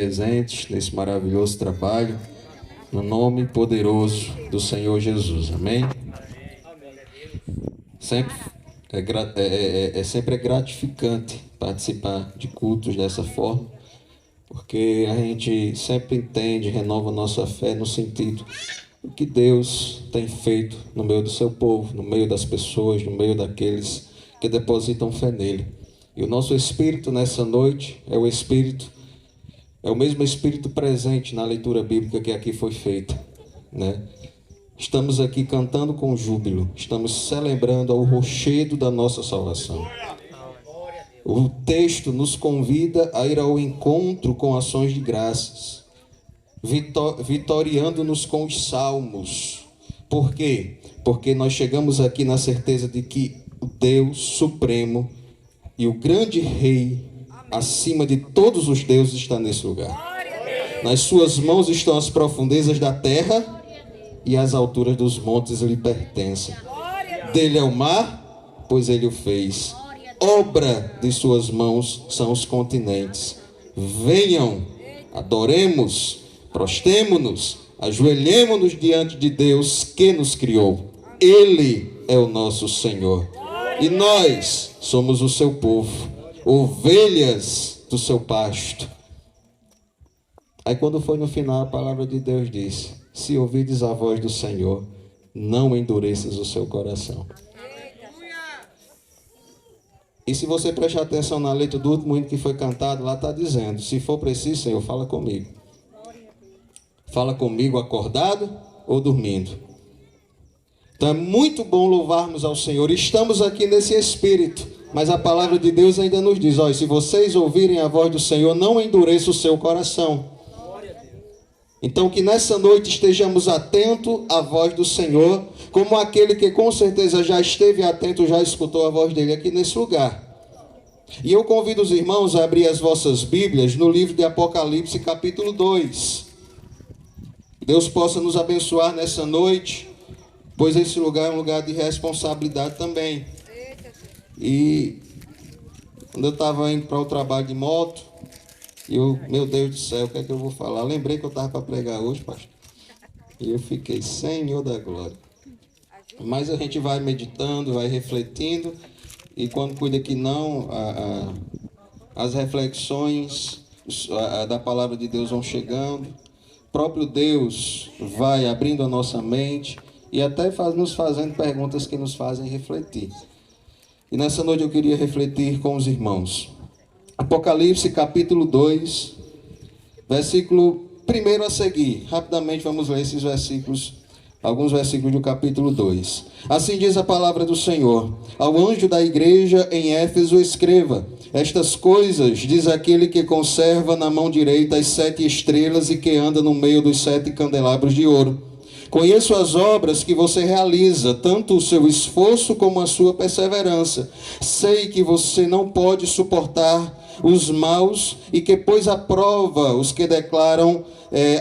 presentes nesse maravilhoso trabalho, no nome poderoso do Senhor Jesus. Amém? Sempre é gratificante participar de cultos dessa forma, porque a gente sempre entende, renova nossa fé no sentido do que Deus tem feito no meio do seu povo, no meio das pessoas, no meio daqueles que depositam fé nele. E o nosso espírito nessa noite é o mesmo espírito presente na leitura bíblica que aqui foi feita, né? Estamos aqui cantando com júbilo, estamos celebrando ao rochedo da nossa salvação. O texto nos convida a ir ao encontro com ações de graças, vitoriando-nos com os salmos. Por quê? Porque nós chegamos aqui na certeza de que o Deus Supremo e o grande Rei, acima de todos os deuses, está nesse lugar. Nas suas mãos estão as profundezas da terra e as alturas dos montes lhe pertencem. Dele é o mar, pois ele o fez. Obra de suas mãos são os continentes. Venham, adoremos, prostemo-nos, ajoelhemo-nos diante de Deus que nos criou. Ele é o nosso Senhor. E nós somos o seu povo, ovelhas do seu pasto. Aí quando foi no final, a palavra de Deus disse: se ouvides a voz do Senhor, não endureças o seu coração. E se você prestar atenção na letra do último hino que foi cantado, lá está dizendo: se for preciso, Senhor, fala comigo. Fala comigo acordado ou dormindo. Então é muito bom louvarmos ao Senhor. Estamos aqui nesse espírito, mas a palavra de Deus ainda nos diz: olha, se vocês ouvirem a voz do Senhor, não endureça o seu coração. Então que nessa noite estejamos atentos à voz do Senhor, como aquele que com certeza já esteve atento, já escutou a voz dele aqui nesse lugar. E eu convido os irmãos a abrir as vossas Bíblias no livro de Apocalipse, capítulo 2. Deus possa nos abençoar nessa noite, pois esse lugar é um lugar de responsabilidade também. E quando eu estava indo para o trabalho de moto, meu Deus do céu, o que é que eu vou falar? Eu lembrei que eu estava para pregar hoje, pastor. E eu fiquei, Senhor da glória. Mas a gente vai meditando, vai refletindo, e quando cuida que não, as reflexões da palavra de Deus vão chegando. O próprio Deus vai abrindo a nossa mente e até nos fazendo perguntas que nos fazem refletir. E nessa noite eu queria refletir com os irmãos. Apocalipse capítulo 2, versículo 1 a seguir. Rapidamente vamos ler esses versículos, alguns versículos do capítulo 2. Assim diz a palavra do Senhor: ao anjo da igreja em Éfeso escreva: estas coisas diz aquele que conserva na mão direita as 7 estrelas e que anda no meio dos 7 candelabros de ouro. Conheço as obras que você realiza, tanto o seu esforço como a sua perseverança. Sei que você não pode suportar os maus e que pôs à prova os que declaram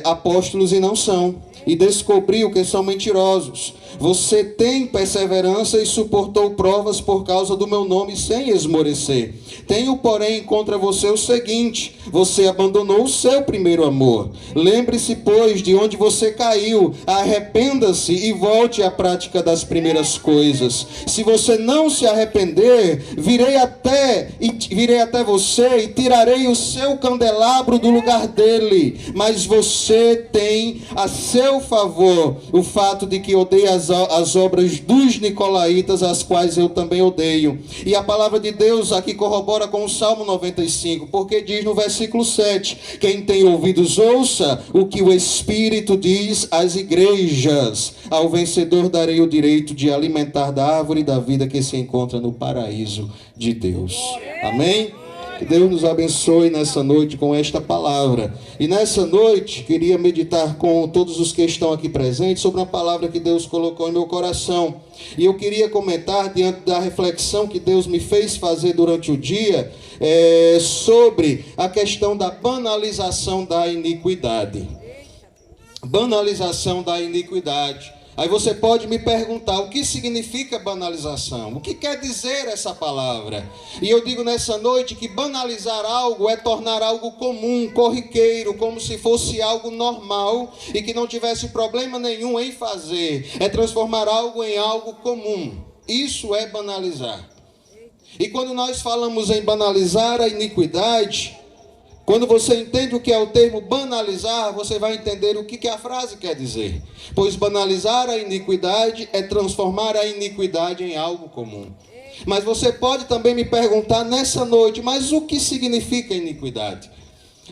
apóstolos e não são, e descobriu que são mentirosos. Você tem perseverança e suportou provas por causa do meu nome sem esmorecer. Tenho, porém, contra você o seguinte: você abandonou o seu primeiro amor. Lembre-se, pois, de onde você caiu, arrependa-se e volte à prática das primeiras coisas. Se você não se arrepender, virei até você e tirarei o seu candelabro do lugar dele. Mas você tem a seu favor o fato de que odeia as obras dos nicolaítas, as quais eu também odeio. E a palavra de Deus aqui corrobora com o Salmo 95, porque diz no versículo 7: quem tem ouvidos ouça o que o Espírito diz às igrejas. Ao vencedor darei o direito de alimentar da árvore da vida que se encontra no paraíso de Deus. Amém? Que Deus nos abençoe nessa noite com esta palavra. E nessa noite, queria meditar com todos os que estão aqui presentes sobre uma palavra que Deus colocou em meu coração. E eu queria comentar, diante da reflexão que Deus me fez fazer durante o dia, sobre a questão da banalização da iniquidade. Banalização da iniquidade. Aí você pode me perguntar, o que significa banalização? O que quer dizer essa palavra? E eu digo nessa noite que banalizar algo é tornar algo comum, corriqueiro, como se fosse algo normal e que não tivesse problema nenhum em fazer. É transformar algo em algo comum. Isso é banalizar. E quando nós falamos em banalizar a iniquidade, quando você entende o que é o termo banalizar, você vai entender o que a frase quer dizer. Pois banalizar a iniquidade é transformar a iniquidade em algo comum. Mas você pode também me perguntar nessa noite, mas o que significa iniquidade?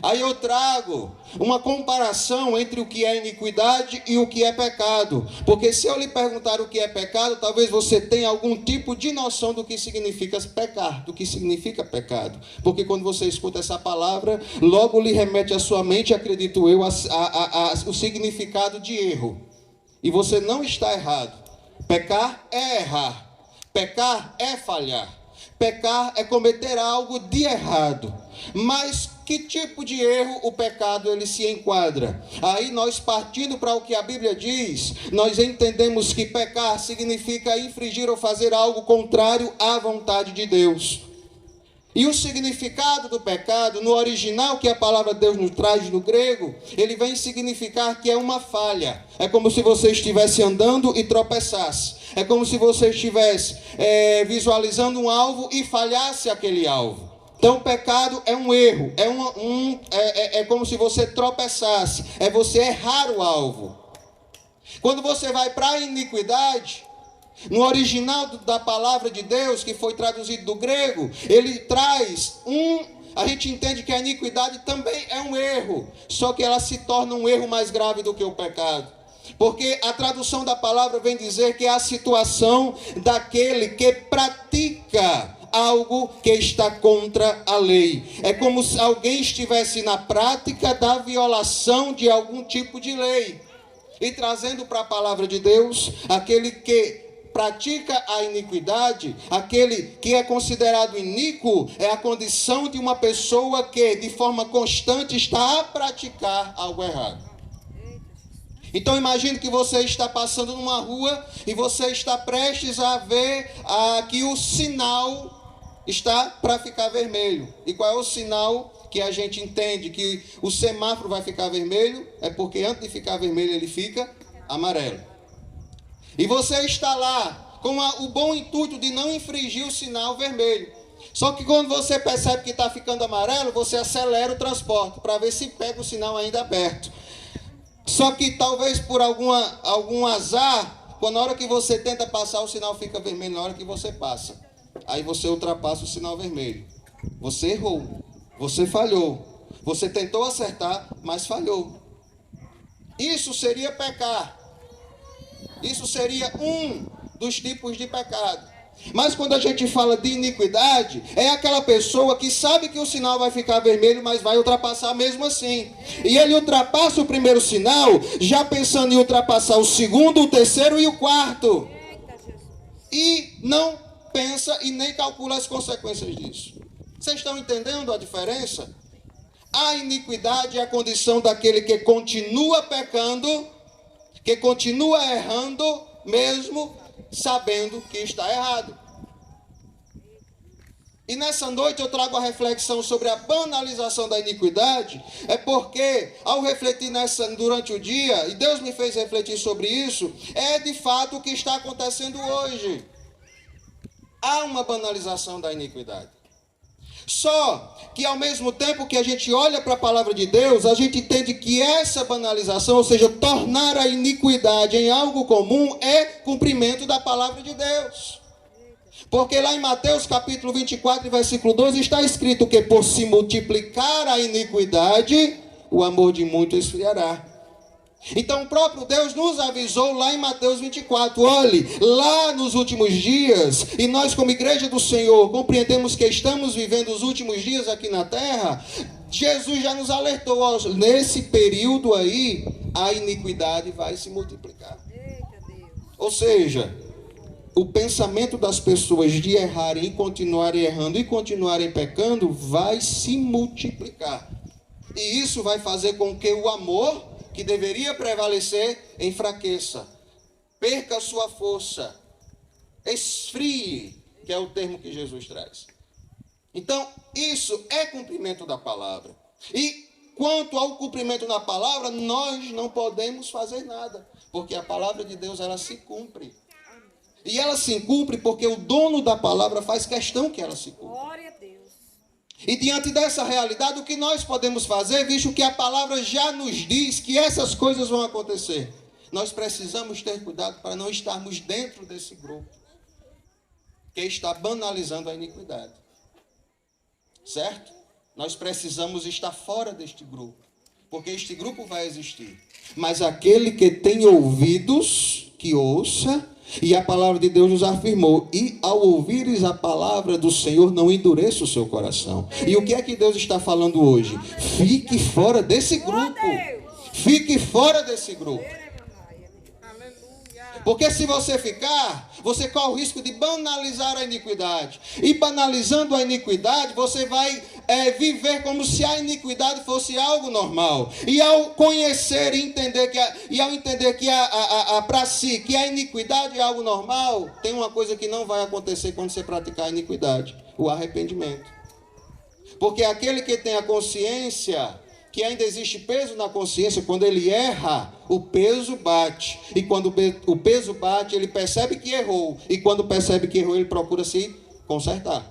Aí eu trago uma comparação entre o que é iniquidade e o que é pecado. Porque se eu lhe perguntar o que é pecado, talvez você tenha algum tipo de noção do que significa pecar, do que significa pecado. Porque quando você escuta essa palavra, logo lhe remete à sua mente, acredito eu, o significado de erro. E você não está errado. Pecar é errar. Pecar é falhar. Pecar é cometer algo de errado. Mas que tipo de erro o pecado ele se enquadra? Aí nós, partindo para o que a Bíblia diz, nós entendemos que pecar significa infringir ou fazer algo contrário à vontade de Deus. E o significado do pecado, no original que a palavra de Deus nos traz no grego, ele vem significar que é uma falha. É como se você estivesse andando e tropeçasse. É como se você estivesse visualizando um alvo e falhasse aquele alvo. Então, o pecado é um erro, é como se você tropeçasse, é você errar o alvo. Quando você vai para a iniquidade, no original da palavra de Deus, que foi traduzido do grego, ele traz a gente entende que a iniquidade também é um erro, só que ela se torna um erro mais grave do que o pecado. Porque a tradução da palavra vem dizer que é a situação daquele que pratica algo que está contra a lei. É como se alguém estivesse na prática da violação de algum tipo de lei. E trazendo para a palavra de Deus, aquele que pratica a iniquidade, aquele que é considerado iníquo, é a condição de uma pessoa que de forma constante está a praticar algo errado. Então imagine que você está passando numa rua e você está prestes a ver que o sinal está para ficar vermelho. E qual é o sinal que a gente entende que o semáforo vai ficar vermelho? É porque antes de ficar vermelho ele fica amarelo. E você está lá com o bom intuito de não infringir o sinal vermelho. Só que quando você percebe que está ficando amarelo, você acelera o transporte para ver se pega o sinal ainda aberto. Só que talvez por algum azar, na hora que você tenta passar, o sinal fica vermelho na hora que você passa. Aí você ultrapassa o sinal vermelho. Você errou, você falhou, você tentou acertar, mas falhou. Isso seria pecar. Isso seria um dos tipos de pecado. Mas quando a gente fala de iniquidade, é aquela pessoa que sabe que o sinal vai ficar vermelho, mas vai ultrapassar mesmo assim. E ele ultrapassa o primeiro sinal, já pensando em ultrapassar o segundo, o terceiro e o quarto. E não pensa e nem calcula as consequências disso. Vocês estão entendendo a diferença? A iniquidade é a condição daquele que continua pecando, que continua errando, mesmo sabendo que está errado. E nessa noite eu trago a reflexão sobre a banalização da iniquidade, é porque ao refletir durante o dia, e Deus me fez refletir sobre isso, é de fato o que está acontecendo hoje. Há uma banalização da iniquidade. Só que ao mesmo tempo que a gente olha para a palavra de Deus, a gente entende que essa banalização, ou seja, tornar a iniquidade em algo comum, é cumprimento da palavra de Deus. Porque lá em Mateus capítulo 24, versículo 12, está escrito que por se multiplicar a iniquidade, o amor de muitos esfriará. Então o próprio Deus nos avisou lá em Mateus 24, olhe, lá nos últimos dias, e nós como igreja do Senhor compreendemos que estamos vivendo os últimos dias aqui na terra, Jesus já nos alertou, ó, nesse período aí, a iniquidade vai se multiplicar. Ou seja, o pensamento das pessoas de errarem e continuarem errando e continuarem pecando vai se multiplicar. E isso vai fazer com que o amor que deveria prevalecer enfraqueça. perca a sua força, esfrie, que é o termo que Jesus traz. Então, isso é cumprimento da palavra. E quanto ao cumprimento da palavra, nós não podemos fazer nada, porque a palavra de Deus, ela se cumpre. E ela se cumpre porque o dono da palavra faz questão que ela se cumpra. Glória a Deus. E diante dessa realidade, o que nós podemos fazer, visto que a palavra já nos diz que essas coisas vão acontecer? Nós precisamos ter cuidado para não estarmos dentro desse grupo que está banalizando a iniquidade. Certo? Nós precisamos estar fora deste grupo, porque este grupo vai existir. Mas aquele que tem ouvidos, que ouça. E a palavra de Deus nos afirmou: e ao ouvires a palavra do Senhor, não endureça o seu coração. E o que é que Deus está falando hoje? Fique fora desse grupo. Fique fora desse grupo. Porque se você ficar, você corre o risco de banalizar a iniquidade. E banalizando a iniquidade, você vai viver como se a iniquidade fosse algo normal. E ao conhecer e entender para si que a iniquidade é algo normal, tem uma coisa que não vai acontecer quando você praticar a iniquidade: o arrependimento. Porque aquele que tem a consciência que ainda existe peso na consciência, quando ele erra, o peso bate. E quando o peso bate, ele percebe que errou. E quando percebe que errou, ele procura se consertar.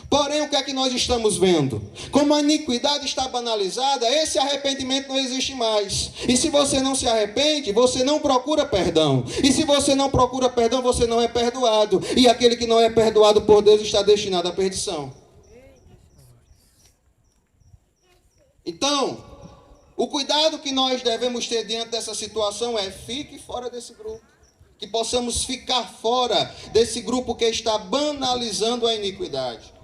Porém, o que é que nós estamos vendo? Como a iniquidade está banalizada, esse arrependimento não existe mais. E se você não se arrepende, você não procura perdão. E se você não procura perdão, você não é perdoado. E aquele que não é perdoado por Deus está destinado à perdição. Então, o cuidado que nós devemos ter diante dessa situação é: fique fora desse grupo. Que possamos ficar fora desse grupo que está banalizando a iniquidade.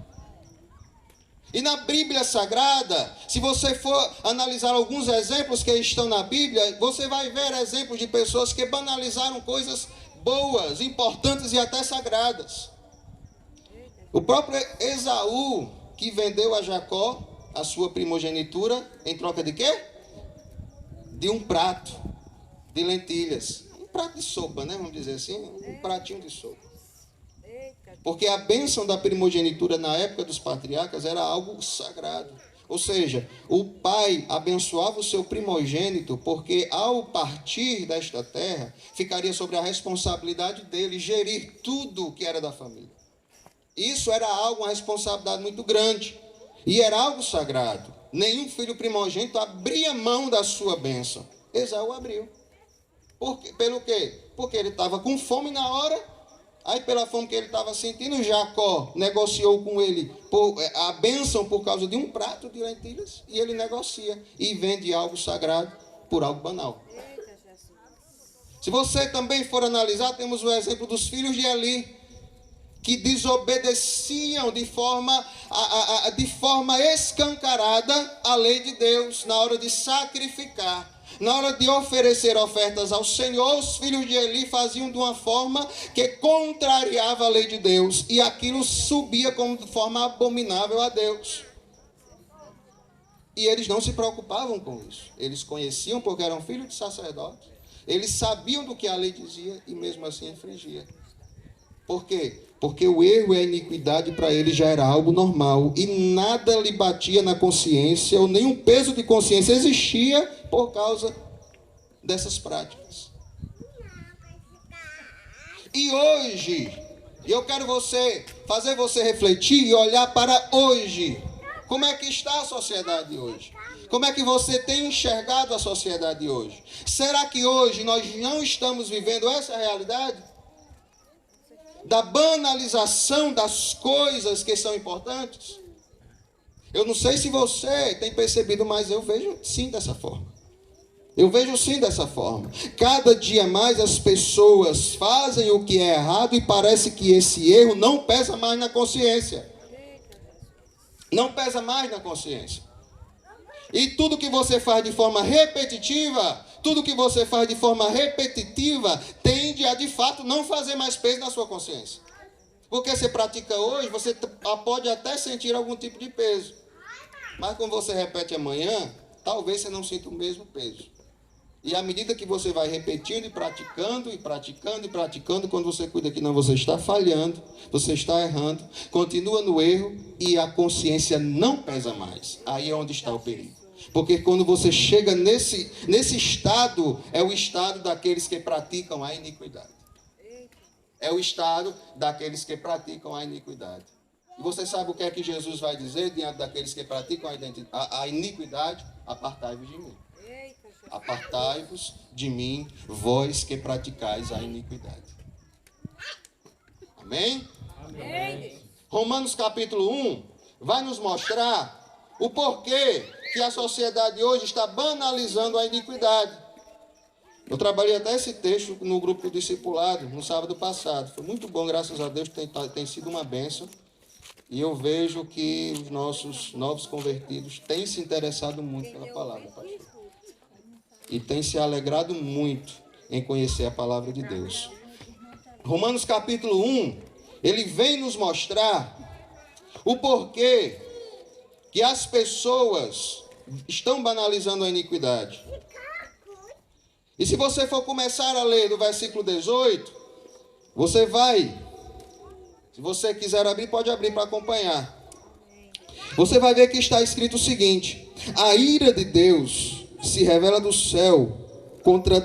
E na Bíblia Sagrada, se você for analisar alguns exemplos que estão na Bíblia, você vai ver exemplos de pessoas que banalizaram coisas boas, importantes e até sagradas. O próprio Esaú, que vendeu a Jacó a sua primogenitura, em troca de quê? De um prato de lentilhas. Um prato de sopa, né? Vamos dizer assim, um pratinho de sopa. Porque a bênção da primogenitura na época dos patriarcas era algo sagrado. Ou seja, o pai abençoava o seu primogênito, porque ao partir desta terra, ficaria sobre a responsabilidade dele gerir tudo que era da família. Isso era algo, uma responsabilidade muito grande. E era algo sagrado. Nenhum filho primogênito abria mão da sua bênção. Esaú abriu. Pelo quê? Porque ele estava com fome na hora. Aí, pela fome que ele estava sentindo, Jacó negociou com ele a bênção por causa de um prato de lentilhas. E ele negocia e vende algo sagrado por algo banal. Se você também for analisar, temos o exemplo dos filhos de Eli, que desobedeciam de forma escancarada a lei de Deus na hora de sacrificar. Na hora de oferecer ofertas ao Senhor, os filhos de Eli faziam de uma forma que contrariava a lei de Deus. E aquilo subia como de forma abominável a Deus. E eles não se preocupavam com isso. Eles conheciam porque eram filhos de sacerdotes. Eles sabiam do que a lei dizia e mesmo assim infringia. Por quê? Porque o erro e a iniquidade para ele já era algo normal. E nada lhe batia na consciência, ou nenhum peso de consciência existia por causa dessas práticas. E hoje, eu quero fazer você refletir e olhar para hoje. Como é que está a sociedade hoje? Como é que você tem enxergado a sociedade hoje? Será que hoje nós não estamos vivendo essa realidade? Da banalização das coisas que são importantes? Eu não sei se você tem percebido, mas eu vejo sim dessa forma. Eu vejo sim dessa forma. Cada dia mais as pessoas fazem o que é errado e parece que esse erro não pesa mais na consciência. Não pesa mais na consciência. E tudo que você faz de forma repetitiva, tende a de fato não fazer mais peso na sua consciência. Porque você pratica hoje, você pode até sentir algum tipo de peso. Mas quando você repete amanhã, talvez você não sinta o mesmo peso. E à medida que você vai repetindo e praticando, e praticando, e praticando, quando você cuida que não, você está falhando, você está errando, continua no erro e a consciência não pesa mais. Aí é onde está o perigo. Porque quando você chega nesse estado, é o estado daqueles que praticam a iniquidade. É o estado daqueles que praticam a iniquidade. E você sabe o que é que Jesus vai dizer diante daqueles que praticam a iniquidade? Apartai-vos de mim. Apartai-vos de mim, vós que praticais a iniquidade. Amém? Amém. Romanos capítulo 1 vai nos mostrar o porquê que a sociedade hoje está banalizando a iniquidade. Eu trabalhei até esse texto no grupo do discipulado, no sábado passado. Foi muito bom, graças a Deus, tem sido uma bênção. E eu vejo que os nossos novos convertidos têm se interessado muito pela palavra, pastor. E têm se alegrado muito em conhecer a palavra de Deus. Romanos capítulo 1, ele vem nos mostrar o porquê que as pessoas estão banalizando a iniquidade. E se você for começar a ler do versículo 18, você vai, se você quiser abrir, pode abrir para acompanhar. Você vai ver que está escrito o seguinte: a ira de Deus se revela do céu contra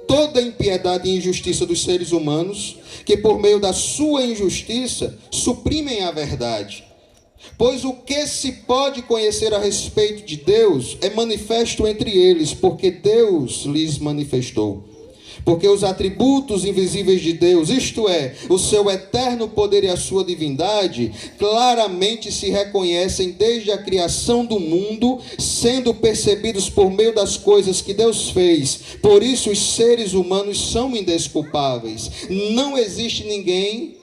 toda a impiedade e injustiça dos seres humanos, que por meio da sua injustiça suprimem a verdade. Pois o que se pode conhecer a respeito de Deus é manifesto entre eles, porque Deus lhes manifestou. Porque os atributos invisíveis de Deus, isto é, o seu eterno poder e a sua divindade, claramente se reconhecem desde a criação do mundo, sendo percebidos por meio das coisas que Deus fez. Por isso os seres humanos são indesculpáveis. Não existe ninguém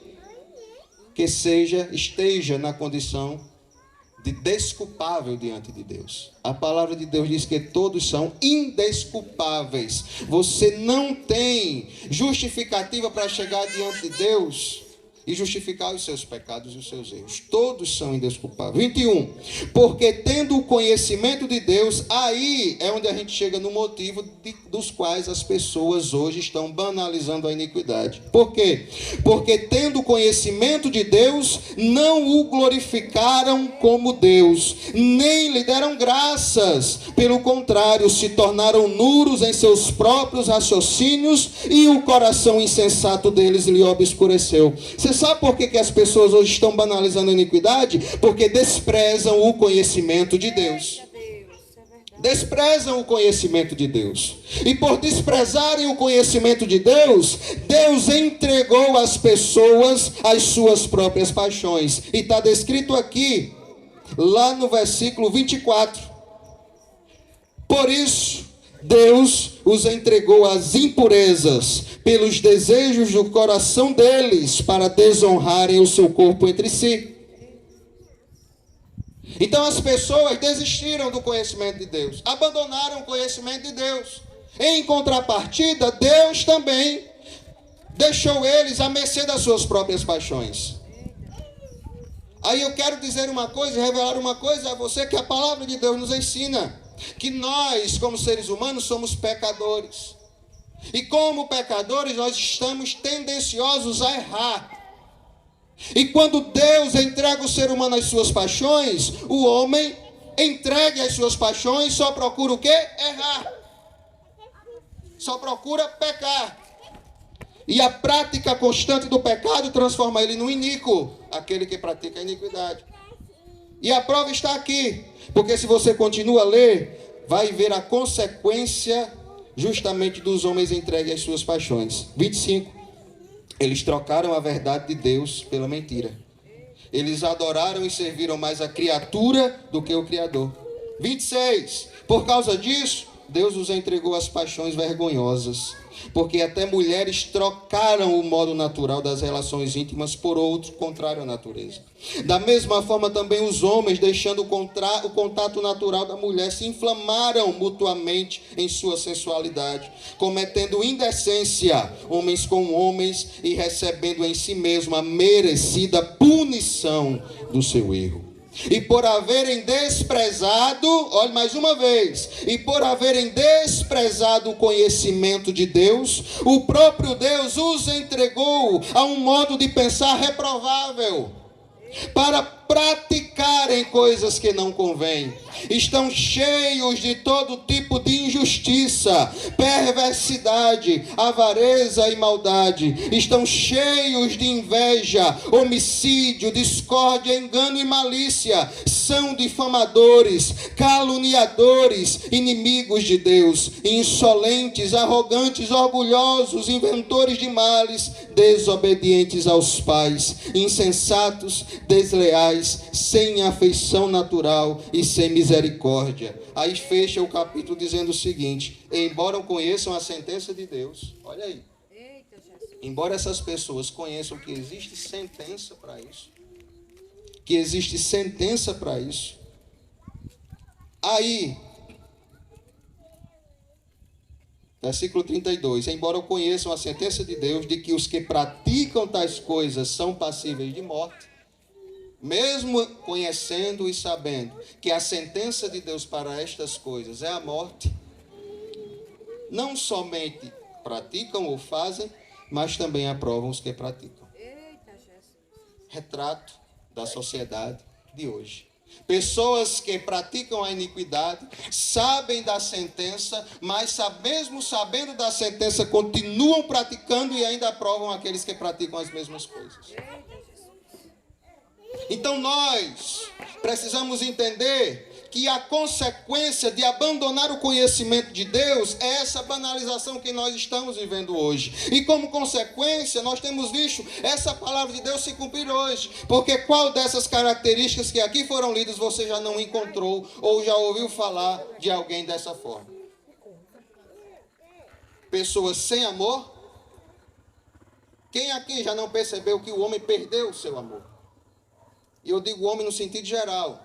que esteja na condição de desculpável diante de Deus. A palavra de Deus diz que todos são indesculpáveis. Você não tem justificativa para chegar diante de Deus e justificar os seus pecados e os seus erros. Todos são indesculpáveis. 21. Porque tendo o conhecimento de Deus, aí é onde a gente chega no motivo dos quais as pessoas hoje estão banalizando a iniquidade. Por quê? Porque tendo o conhecimento de Deus, não o glorificaram como Deus, nem lhe deram graças. Pelo contrário, se tornaram nulos em seus próprios raciocínios e o coração insensato deles lhe obscureceu. Você sabe por que as pessoas hoje estão banalizando a iniquidade? Porque desprezam o conhecimento de Deus. Desprezam o conhecimento de Deus. E por desprezarem o conhecimento de Deus, Deus entregou às pessoas as suas próprias paixões. E está descrito aqui, lá no versículo 24. Por isso, Deus os entregou às impurezas pelos desejos do coração deles, para desonrarem o seu corpo entre si. Então as pessoas desistiram do conhecimento de Deus, abandonaram o conhecimento de Deus. Em contrapartida, Deus também deixou eles à mercê das suas próprias paixões. Aí eu quero dizer uma coisa, revelar uma coisa a você, que a palavra de Deus nos ensina que nós, como seres humanos, somos pecadores. E como pecadores, nós estamos tendenciosos a errar. E quando Deus entrega o ser humano às suas paixões, o homem entregue às suas paixões só procura o quê? Errar. Só procura pecar. E a prática constante do pecado transforma ele no iníquo, aquele que pratica a iniquidade. E a prova está aqui, porque se você continua a ler, vai ver a consequência justamente dos homens entregues às suas paixões. 25. Eles trocaram a verdade de Deus pela mentira. Eles adoraram e serviram mais a criatura do que o Criador. 26. Por causa disso, Deus os entregou às paixões vergonhosas, porque até mulheres trocaram o modo natural das relações íntimas por outro contrário à natureza. Da mesma forma também os homens, deixando o contato natural da mulher, se inflamaram mutuamente em sua sensualidade, cometendo indecência homens com homens e recebendo em si mesmo a merecida punição do seu erro. E por haverem desprezado, olhe mais uma vez, e por haverem desprezado o conhecimento de Deus, o próprio Deus os entregou a um modo de pensar reprovável, para praticarem coisas que não convêm. Estão cheios de todo tipo de injustiça, perversidade, avareza e maldade. Estão cheios de inveja, homicídio, discórdia, engano e malícia. São difamadores, caluniadores, inimigos de Deus, insolentes, arrogantes, orgulhosos, inventores de males, desobedientes aos pais, insensatos, desleais, sem afeição natural e sem misericórdia. Aí fecha o capítulo dizendo o seguinte: embora conheçam a sentença de Deus, olha aí, embora essas pessoas conheçam que existe sentença para isso, que existe sentença para isso, aí, versículo 32, embora conheçam a sentença de Deus, de que os que praticam tais coisas são passíveis de morte, mesmo conhecendo e sabendo que a sentença de Deus para estas coisas é a morte, não somente praticam ou fazem, mas também aprovam os que praticam. Retrato da sociedade de hoje. Pessoas que praticam a iniquidade, sabem da sentença, mas mesmo sabendo da sentença, continuam praticando e ainda aprovam aqueles que praticam as mesmas coisas. Então nós precisamos entender que a consequência de abandonar o conhecimento de Deus é essa banalização que nós estamos vivendo hoje. E como consequência, nós temos visto essa palavra de Deus se cumprir hoje. Porque qual dessas características que aqui foram lidas você já não encontrou ou já ouviu falar de alguém dessa forma? Pessoas sem amor. Quem aqui já não percebeu que o homem perdeu o seu amor? E eu digo homem no sentido geral.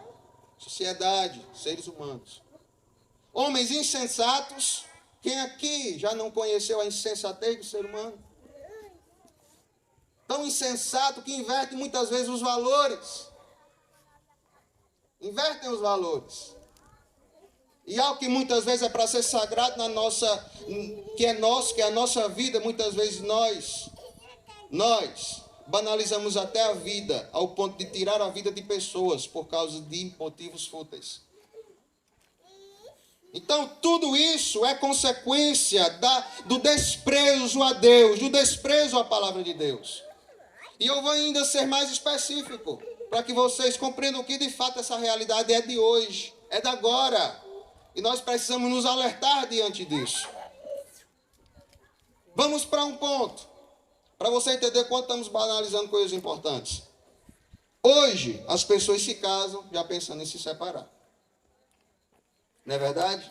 Sociedade, seres humanos. Homens insensatos. Quem aqui já não conheceu a insensatez do ser humano? Tão insensato que inverte muitas vezes os valores. Invertem os valores. E algo que muitas vezes é para ser sagrado na nossa, que é nosso, que é a nossa vida, muitas vezes nós banalizamos até a vida, ao ponto de tirar a vida de pessoas por causa de motivos fúteis. Então, tudo isso é consequência do desprezo a Deus, do desprezo à palavra de Deus. E eu vou ainda ser mais específico, para que vocês compreendam que de fato essa realidade é de hoje, é da agora. E nós precisamos nos alertar diante disso. Vamos para um ponto. Para você entender quanto estamos banalizando coisas importantes. Hoje, as pessoas se casam já pensando em se separar. Não é verdade?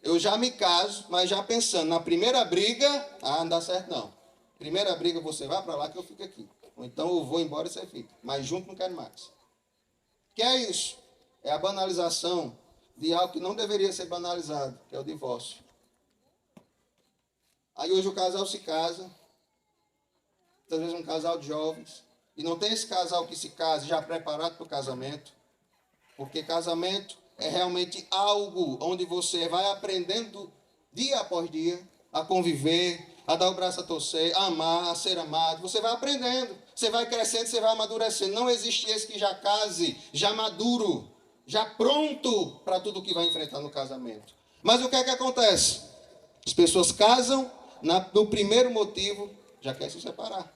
Eu já me caso, mas já pensando na primeira briga, não dá certo não. Primeira briga você vai para lá que eu fico aqui. Ou então eu vou embora e você fica. Mas junto não quero mais. Que é isso? É a banalização de algo que não deveria ser banalizado, que é o divórcio. Aí hoje o casal se casa, às vezes um casal de jovens, e não tem esse casal que se casa já preparado para o casamento, porque casamento é realmente algo onde você vai aprendendo dia após dia a conviver, a dar o braço a torcer, a amar, a ser amado. Você vai aprendendo, você vai crescendo, você vai amadurecendo. Não existe esse que já case, já maduro, já pronto para tudo que vai enfrentar no casamento. Mas o que é que acontece? As pessoas casam, no primeiro motivo, já quer se separar.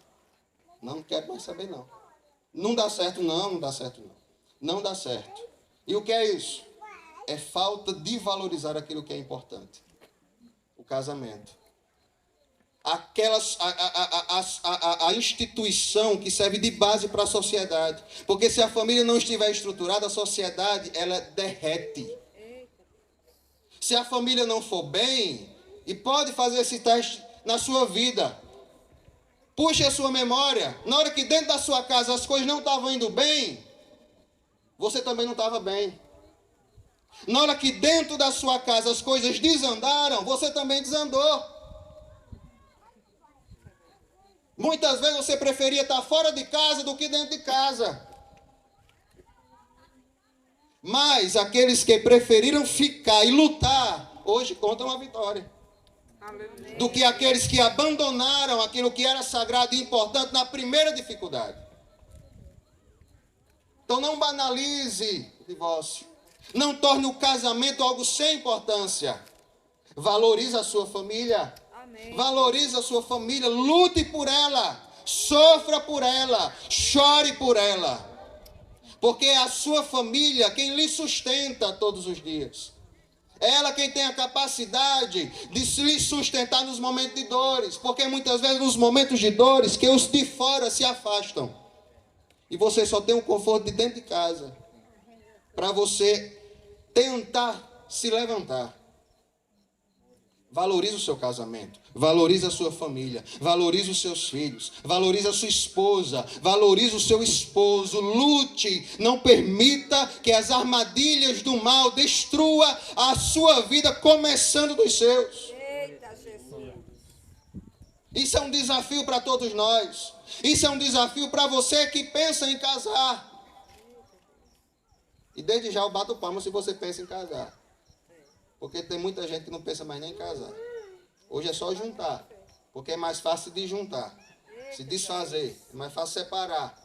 Não quero mais saber, não. Não dá certo, não dá certo, não. Não dá certo. E o que é isso? É falta de valorizar aquilo que é importante. O casamento. A instituição que serve de base para a sociedade. Porque se a família não estiver estruturada, a sociedade, ela derrete. Se a família não for bem, e pode fazer esse teste na sua vida. Puxe a sua memória. Na hora que dentro da sua casa as coisas não estavam indo bem, você também não estava bem. Na hora que dentro da sua casa as coisas desandaram, você também desandou. Muitas vezes você preferia estar fora de casa do que dentro de casa. Mas aqueles que preferiram ficar e lutar, hoje contam a vitória. Do que aqueles que abandonaram aquilo que era sagrado e importante na primeira dificuldade. Então não banalize o divórcio. Não torne o casamento algo sem importância. Valorize a sua família. Amém. Valorize a sua família. Lute por ela. Sofra por ela. Chore por ela. Porque é a sua família quem lhe sustenta todos os dias. É ela quem tem a capacidade de se lhe sustentar nos momentos de dores. Porque muitas vezes nos momentos de dores que os de fora se afastam. E você só tem o conforto de dentro de casa. Para você tentar se levantar. Valorize o seu casamento. Valorize a sua família. Valorize os seus filhos. Valorize a sua esposa. Valorize o seu esposo. Lute. Não permita que as armadilhas do mal destruam a sua vida, começando dos seus. Eita, Jesus. Isso é um desafio para todos nós. Isso é um desafio para você que pensa em casar. E desde já eu bato palma se você pensa em casar. Porque tem muita gente que não pensa mais nem em casar. Hoje é só juntar. Porque é mais fácil de juntar. Se desfazer. É mais fácil separar.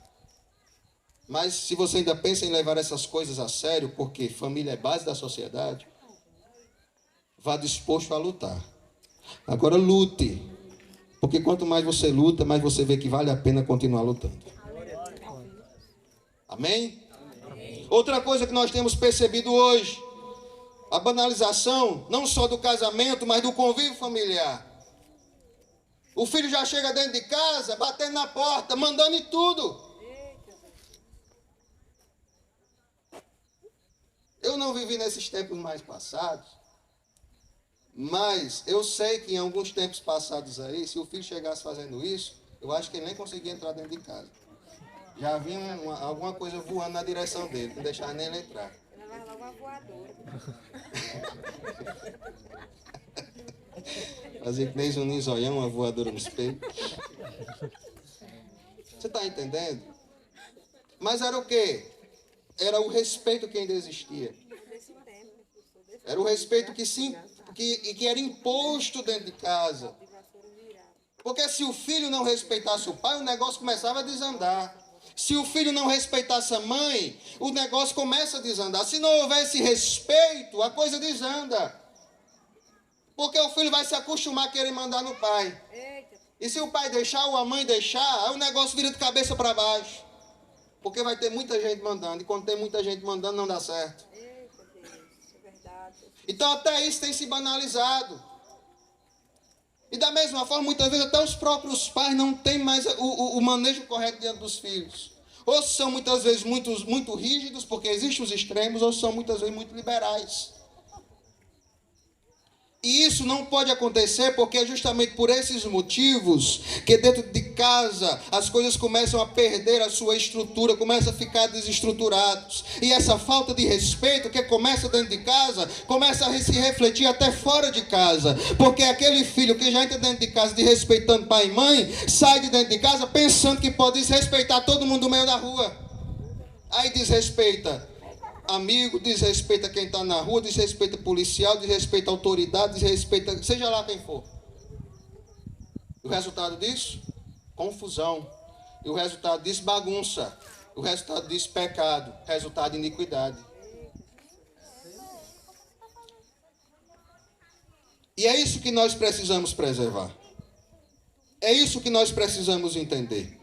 Mas se você ainda pensa em levar essas coisas a sério, porque família é base da sociedade, vá disposto a lutar. Agora lute. Porque quanto mais você luta, mais você vê que vale a pena continuar lutando. Amém? Outra coisa que nós temos percebido hoje, a banalização, não só do casamento, mas do convívio familiar. O filho já chega dentro de casa, batendo na porta, mandando em tudo. Eu não vivi nesses tempos mais passados, mas eu sei que em alguns tempos passados aí, se o filho chegasse fazendo isso, eu acho que ele nem conseguia entrar dentro de casa. Já vinha alguma coisa voando na direção dele, não deixava nem ele entrar. Uma voadora. Fazia que nem Juninho Zoião, uma voadora no espelho. Você está entendendo? Mas era o quê? Era o respeito que ainda existia. Era o respeito que era imposto dentro de casa. Porque se o filho não respeitasse o pai, o negócio começava a desandar. Se o filho não respeitasse a mãe, o negócio começa a desandar. Se não houvesse respeito, a coisa desanda. Porque o filho vai se acostumar a querer mandar no pai. E se o pai deixar ou a mãe deixar, o negócio vira de cabeça para baixo. Porque vai ter muita gente mandando. E quando tem muita gente mandando, não dá certo. Então até isso tem se banalizado. E da mesma forma, muitas vezes até os próprios pais não têm mais o manejo correto diante dos filhos. Ou são muitas vezes muito rígidos, porque existem os extremos, ou são muitas vezes muito liberais. E isso não pode acontecer porque é justamente por esses motivos que dentro de casa as coisas começam a perder a sua estrutura, começam a ficar desestruturados. E essa falta de respeito que começa dentro de casa, começa a se refletir até fora de casa. Porque aquele filho que já entra dentro de casa desrespeitando pai e mãe, sai de dentro de casa pensando que pode desrespeitar todo mundo no meio da rua. Aí desrespeita amigo, desrespeita quem está na rua, desrespeita policial, desrespeita autoridade, desrespeita seja lá quem for. O resultado disso? Confusão. E o resultado disso? Bagunça. O resultado disso? Pecado. Resultado? Iniquidade. E é isso que nós precisamos preservar. É isso que nós precisamos entender.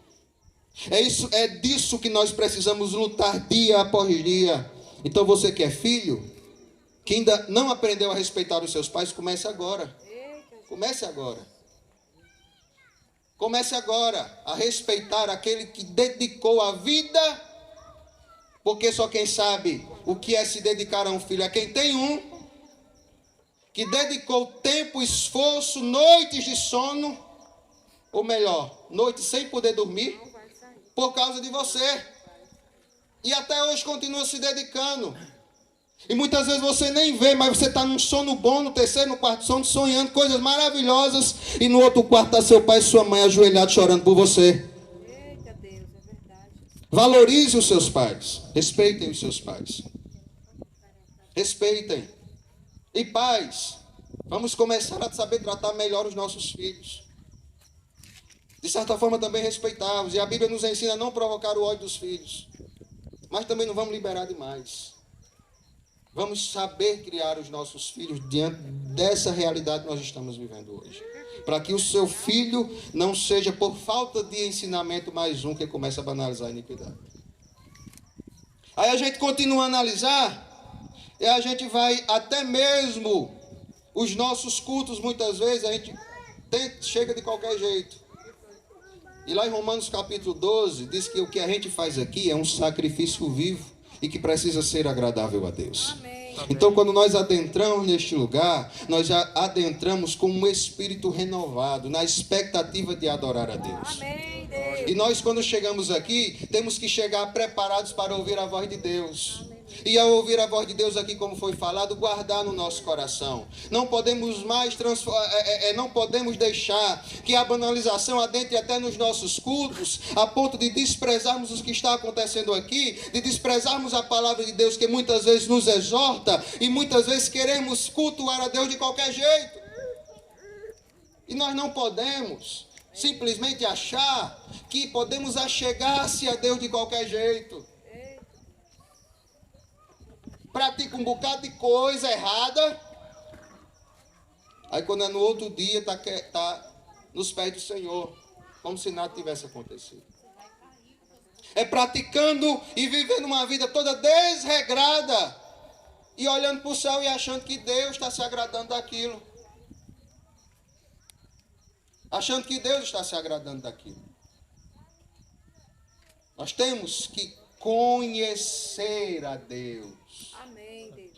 É disso que nós precisamos lutar dia após dia. Então você que é filho, que ainda não aprendeu a respeitar os seus pais, comece agora. Comece agora. Comece agora a respeitar aquele que dedicou a vida, porque só quem sabe o que é se dedicar a um filho é quem tem um, que dedicou tempo, esforço, noites de sono, ou melhor, noites sem poder dormir, por causa de você. E até hoje continua se dedicando. E muitas vezes você nem vê, mas você está num sono bom, no terceiro, no quarto sono, sonhando coisas maravilhosas. E no outro quarto está seu pai e sua mãe ajoelhados chorando por você. Eita Deus, é verdade. Valorize os seus pais. Respeitem os seus pais. Respeitem. E pais, vamos começar a saber tratar melhor os nossos filhos. De certa forma também respeitá-los. E a Bíblia nos ensina a não provocar o ódio dos filhos. Mas também não vamos liberar demais. Vamos saber criar os nossos filhos diante dessa realidade que nós estamos vivendo hoje. Para que o seu filho não seja, por falta de ensinamento, mais um que começa a banalizar a iniquidade. Aí a gente continua a analisar, e a gente vai até mesmo os nossos cultos, muitas vezes, a gente chega de qualquer jeito. E lá em Romanos capítulo 12, diz que o que a gente faz aqui é um sacrifício vivo e que precisa ser agradável a Deus. Amém. Então, quando nós adentramos neste lugar, nós já adentramos com um espírito renovado, na expectativa de adorar a Deus. Amém, Deus. E nós, quando chegamos aqui, temos que chegar preparados para ouvir a voz de Deus. E ao ouvir a voz de Deus aqui, como foi falado, guardar no nosso coração. Não podemos mais não podemos deixar que a banalização adentre até nos nossos cultos, a ponto de desprezarmos o que está acontecendo aqui, de desprezarmos a palavra de Deus que muitas vezes nos exorta e muitas vezes queremos cultuar a Deus de qualquer jeito. E nós não podemos simplesmente achar que podemos achegar-se a Deus de qualquer jeito. Pratica um bocado de coisa errada. Aí quando é no outro dia, está nos pés do Senhor, como se nada tivesse acontecido. É praticando e vivendo uma vida toda desregrada, e olhando para o céu e achando que Deus está se agradando daquilo. Achando que Deus está se agradando daquilo. Nós temos que conhecer a Deus. Amém, Deus.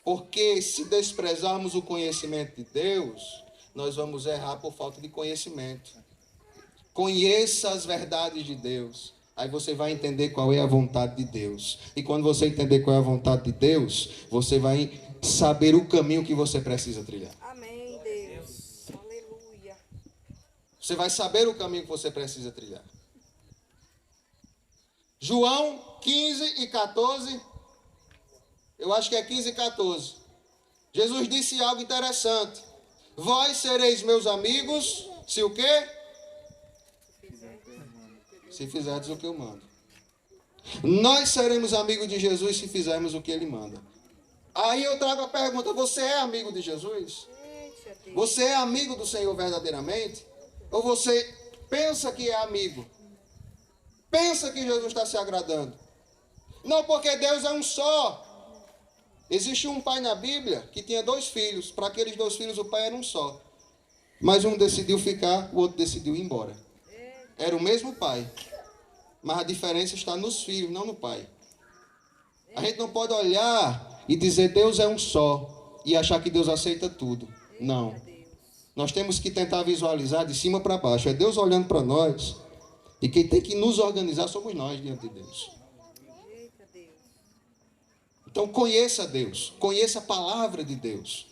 Porque se desprezarmos o conhecimento de Deus, nós vamos errar por falta de conhecimento. Conheça as verdades de Deus. Aí você vai entender qual é a vontade de Deus. E quando você entender qual é a vontade de Deus, você vai saber o caminho que você precisa trilhar. Amém, Deus. Aleluia. Você vai saber o caminho que você precisa trilhar. João 15 e 14, eu acho que é 15 e 14. Jesus disse algo interessante. Vós sereis meus amigos, se o quê? Se fizerdes o que eu mando. Nós seremos amigos de Jesus se fizermos o que Ele manda. Aí eu trago a pergunta, você é amigo de Jesus? Você é amigo do Senhor verdadeiramente? Ou você pensa que é amigo? Pensa que Jesus está se agradando? Não, porque Deus é um só. Existe um pai na Bíblia que tinha 2 filhos. Para aqueles 2 filhos o pai era um só. Mas um decidiu ficar, o outro decidiu ir embora. Era o mesmo pai. Mas a diferença está nos filhos, não no pai. A gente não pode olhar e dizer Deus é um só e achar que Deus aceita tudo. Não. Nós temos que tentar visualizar de cima para baixo. É Deus olhando para nós. E quem tem que nos organizar somos nós diante de Deus. Então conheça Deus. Conheça a palavra de Deus.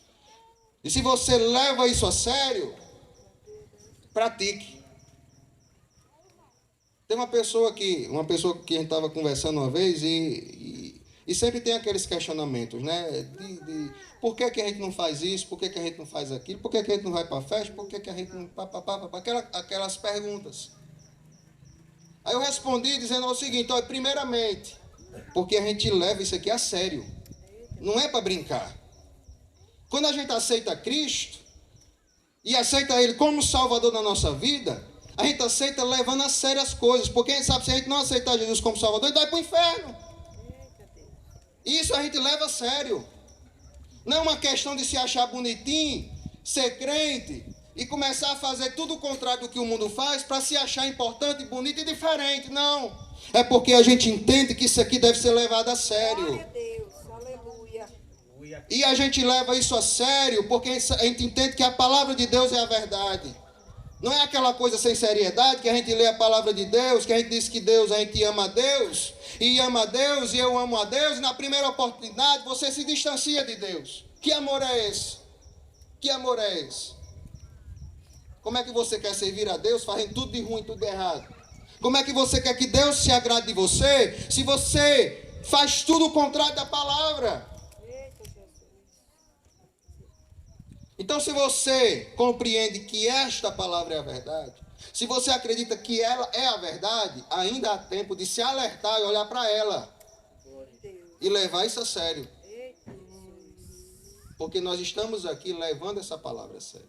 E se você leva isso a sério, pratique. Tem uma pessoa que a gente estava conversando uma vez e sempre tem aqueles questionamentos, né? Por que a gente não faz isso? Por que a gente não faz aquilo? Por que a gente não vai para a festa? Por que a gente não... Aquelas perguntas. Aí eu respondi dizendo o seguinte, olha, primeiramente, porque a gente leva isso aqui a sério. Não é para brincar. Quando a gente aceita Cristo e aceita Ele como Salvador da nossa vida, a gente aceita levando a sério as coisas. Porque a gente sabe que se a gente não aceitar Jesus como Salvador, a gente vai para o inferno. Isso a gente leva a sério. Não é uma questão de se achar bonitinho, ser crente e começar a fazer tudo o contrário do que o mundo faz para se achar importante, bonito e diferente. Não. É porque a gente entende que isso aqui deve ser levado a sério. Glória a Deus. Aleluia. E a gente leva isso a sério porque a gente entende que a palavra de Deus é a verdade. Não é aquela coisa sem seriedade que a gente lê a palavra de Deus, que a gente diz que Deus, a gente ama a Deus, e ama a Deus, e eu amo a Deus, e na primeira oportunidade você se distancia de Deus. Que amor é esse? Que amor é esse? Como é que você quer servir a Deus fazendo tudo de ruim, tudo de errado? Como é que você quer que Deus se agrade de você se você faz tudo o contrário da palavra? Então, se você compreende que esta palavra é a verdade, se você acredita que ela é a verdade, ainda há tempo de se alertar e olhar para ela e levar isso a sério. Porque nós estamos aqui levando essa palavra a sério.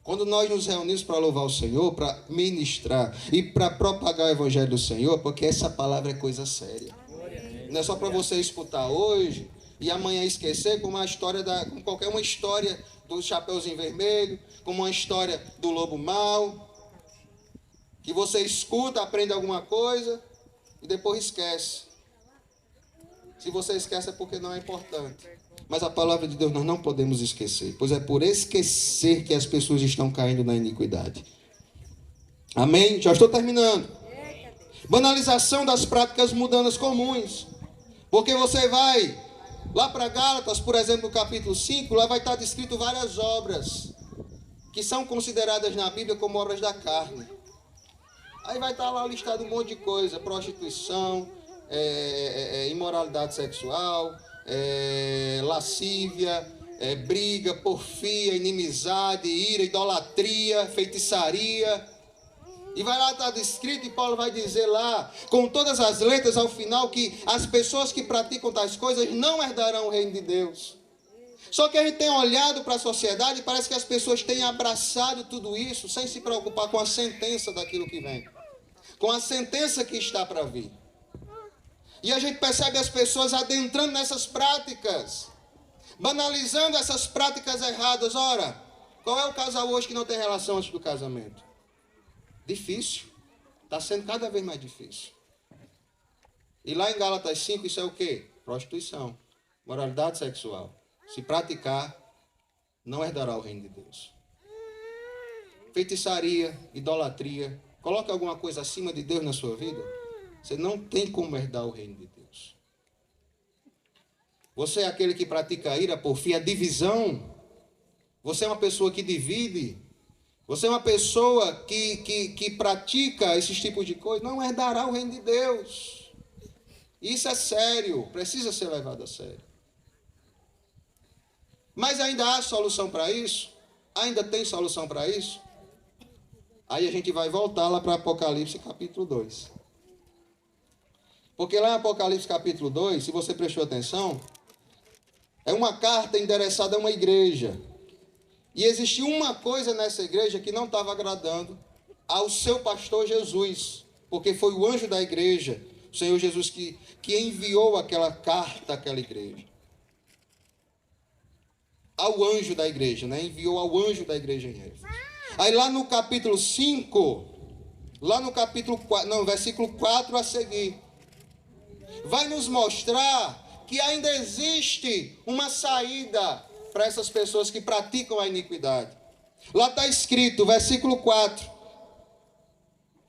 Quando nós nos reunimos para louvar o Senhor, para ministrar e para propagar o Evangelho do Senhor, porque essa palavra é coisa séria. Não é só para você escutar hoje e amanhã esquecer, como como qualquer uma história do Chapeuzinho Vermelho, como uma história do lobo mau, que você escuta, aprende alguma coisa e depois esquece. Se você esquece é porque não é importante. Mas a palavra de Deus nós não podemos esquecer, pois é por esquecer que as pessoas estão caindo na iniquidade. Amém? Já estou terminando. Banalização das práticas mundanas comuns. Porque você vai lá para Gálatas, por exemplo, no capítulo 5, lá vai estar descrito várias obras que são consideradas na Bíblia como obras da carne. Aí vai estar lá listado um monte de coisa: prostituição, imoralidade sexual, lascívia, briga, porfia, inimizade, ira, idolatria, feitiçaria. E vai lá estar descrito, e Paulo vai dizer lá, com todas as letras ao final, que as pessoas que praticam tais coisas não herdarão o reino de Deus. Só que a gente tem olhado para a sociedade e parece que as pessoas têm abraçado tudo isso sem se preocupar com a sentença daquilo que vem, com a sentença que está para vir. E a gente percebe as pessoas adentrando nessas práticas, banalizando essas práticas erradas. Ora, qual é o casal hoje que não tem relação antes do casamento? Difícil. Está sendo cada vez mais difícil. E lá em Gálatas 5, isso é o quê? Prostituição, moralidade sexual. Se praticar, não herdará o reino de Deus. Feitiçaria, idolatria. Coloque alguma coisa acima de Deus na sua vida, você não tem como herdar o reino de Deus. Você é aquele que pratica a ira, porfia, a divisão. Você é uma pessoa que divide. Você é uma pessoa que pratica esses tipos de coisas. Não herdará o reino de Deus. Isso é sério. Precisa ser levado a sério. Mas ainda há solução para isso? Ainda tem solução para isso? Aí a gente vai voltar lá para Apocalipse capítulo 2. Porque lá em Apocalipse capítulo 2, se você prestou atenção, é uma carta endereçada a uma igreja. E existia uma coisa nessa igreja que não estava agradando ao seu pastor Jesus, porque foi o anjo da igreja, o Senhor Jesus, que enviou aquela carta àquela igreja. Ao anjo da igreja, né? Enviou ao anjo da igreja em Éfeso. Aí lá no capítulo 5, lá no capítulo 4, não, versículo 4 a seguir, vai nos mostrar que ainda existe uma saída para essas pessoas que praticam a iniquidade. Lá está escrito, versículo 4.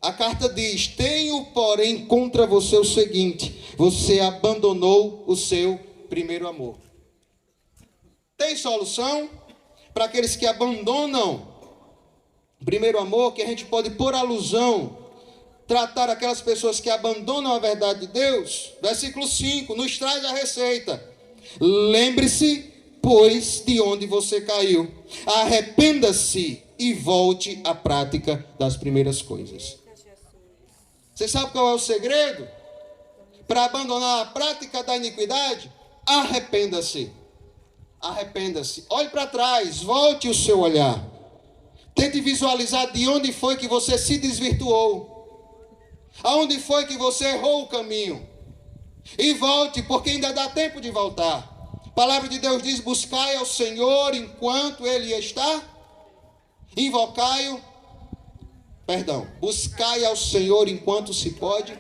A carta diz: tenho, porém, contra você o seguinte: você abandonou o seu primeiro amor. Tem solução para aqueles que abandonam o primeiro amor, que a gente pode, por alusão, tratar aquelas pessoas que abandonam a verdade de Deus? Versículo 5 nos traz a receita. Lembre-se, pois, de onde você caiu. Arrependa-se e volte à prática das primeiras coisas. Você sabe qual é o segredo para abandonar a prática da iniquidade? Arrependa-se. Arrependa-se. Olhe para trás, volte o seu olhar. Tente visualizar de onde foi que você se desvirtuou. Aonde foi que você errou o caminho. E volte, porque ainda dá tempo de voltar. A palavra de Deus diz: buscai ao Senhor enquanto Ele está. Buscai ao Senhor enquanto se pode.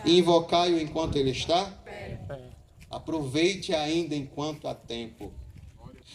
E invocai-o enquanto Ele está. Aproveite ainda enquanto há tempo.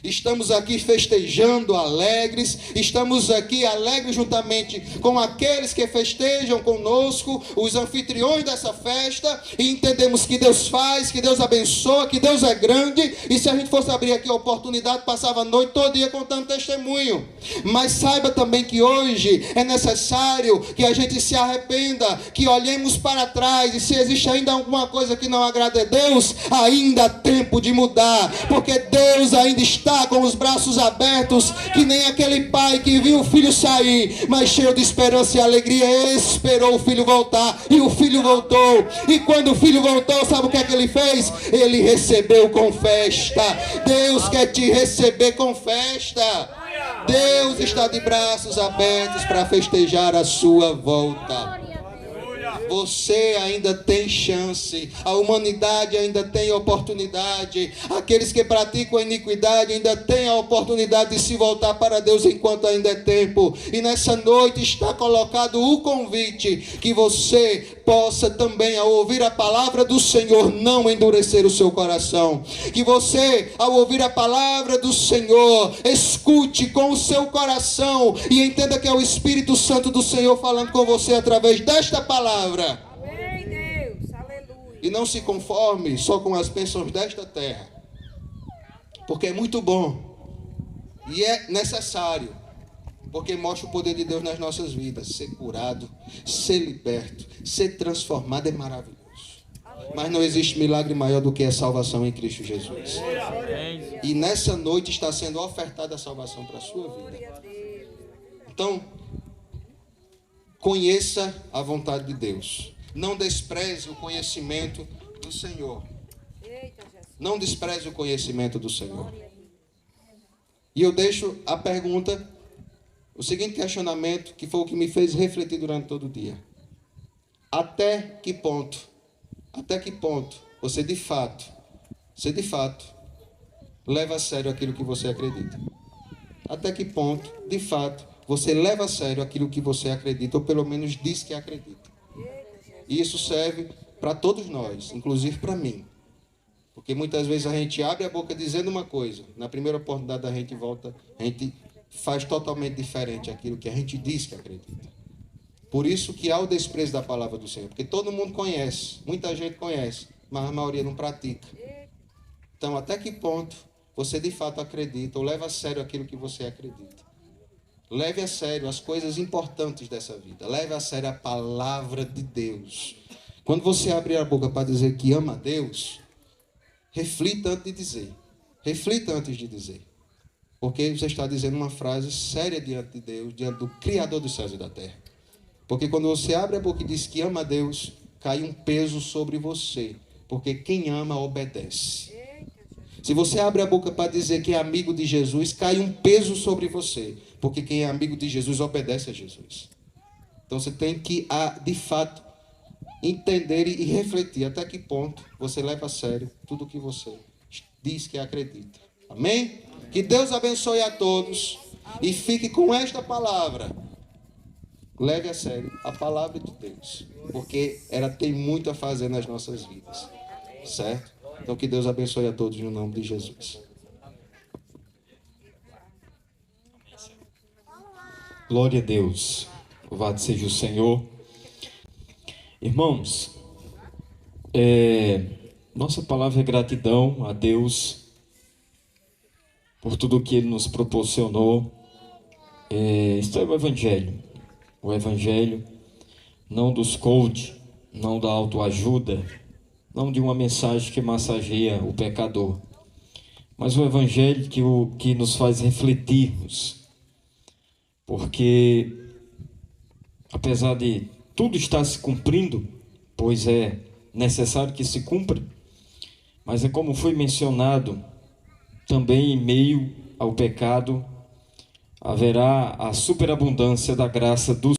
Estamos aqui festejando alegres, estamos aqui alegres juntamente com aqueles que festejam conosco, os anfitriões dessa festa, e entendemos que Deus faz, que Deus abençoa, que Deus é grande, e se a gente fosse abrir aqui a oportunidade, passava a noite todo dia contando testemunho. Mas saiba também que hoje é necessário que a gente se arrependa, que olhemos para trás, e se existe ainda alguma coisa que não agrada a Deus, ainda há tempo de mudar, porque Deus ainda está está com os braços abertos, que nem aquele pai que viu o filho sair, mas cheio de esperança e alegria, esperou o filho voltar, e o filho voltou. E quando o filho voltou, sabe o que é que ele fez? Ele recebeu com festa. Deus quer te receber com festa. Deus está de braços abertos para festejar a sua volta. Você ainda tem chance, a humanidade ainda tem oportunidade, aqueles que praticam a iniquidade ainda têm a oportunidade de se voltar para Deus enquanto ainda é tempo. E nessa noite está colocado o convite que você possa também, ao ouvir a palavra do Senhor, não endurecer o seu coração. Que você, ao ouvir a palavra do Senhor, escute com o seu coração e entenda que é o Espírito Santo do Senhor falando com você através desta palavra. Amém, Deus. Aleluia. E não se conforme só com as bênçãos desta terra, porque é muito bom e é necessário, porque mostra o poder de Deus nas nossas vidas. Ser curado, ser liberto, ser transformado é maravilhoso. Mas não existe milagre maior do que a salvação em Cristo Jesus. E nessa noite está sendo ofertada a salvação para a sua vida. Então, conheça a vontade de Deus. Não despreze o conhecimento do Senhor. Não despreze o conhecimento do Senhor. E eu deixo a pergunta, o seguinte questionamento, que foi o que me fez refletir durante todo o dia. Até que ponto você de fato leva a sério aquilo que você acredita? Até que ponto, de fato, você leva a sério aquilo que você acredita, ou pelo menos diz que acredita? E isso serve para todos nós, inclusive para mim. Porque muitas vezes a gente abre a boca dizendo uma coisa, na primeira oportunidade a gente volta, a gente faz totalmente diferente aquilo que a gente diz que acredita. Por isso que há o desprezo da palavra do Senhor, porque todo mundo conhece, muita gente conhece, mas a maioria não pratica. Então, até que ponto você de fato acredita ou leva a sério aquilo que você acredita? Leve a sério as coisas importantes dessa vida. Leve a sério a palavra de Deus. Quando você abrir a boca para dizer que ama a Deus, reflita antes de dizer. Reflita antes de dizer. Porque você está dizendo uma frase séria diante de Deus, diante do Criador dos céus e da terra. Porque quando você abre a boca e diz que ama a Deus, cai um peso sobre você. Porque quem ama, obedece. Se você abre a boca para dizer que é amigo de Jesus, cai um peso sobre você. Porque quem é amigo de Jesus, obedece a Jesus. Então você tem que, de fato, entender e refletir até que ponto você leva a sério tudo o que você diz que acredita. Amém? Que Deus abençoe a todos e fique com esta palavra. Leve a sério a palavra de Deus, porque ela tem muito a fazer nas nossas vidas. Certo? Então que Deus abençoe a todos no nome de Jesus. Glória a Deus. Louvado seja o Senhor. Irmãos, nossa palavra é gratidão a Deus por tudo que Ele nos proporcionou. Isto é o Evangelho. O Evangelho não dos coach, não da autoajuda, não de uma mensagem que massageia o pecador, mas o Evangelho que nos faz refletirmos. Porque, apesar de tudo estar se cumprindo, pois é necessário que se cumpra, mas é como foi mencionado, também em meio ao pecado haverá a superabundância da graça do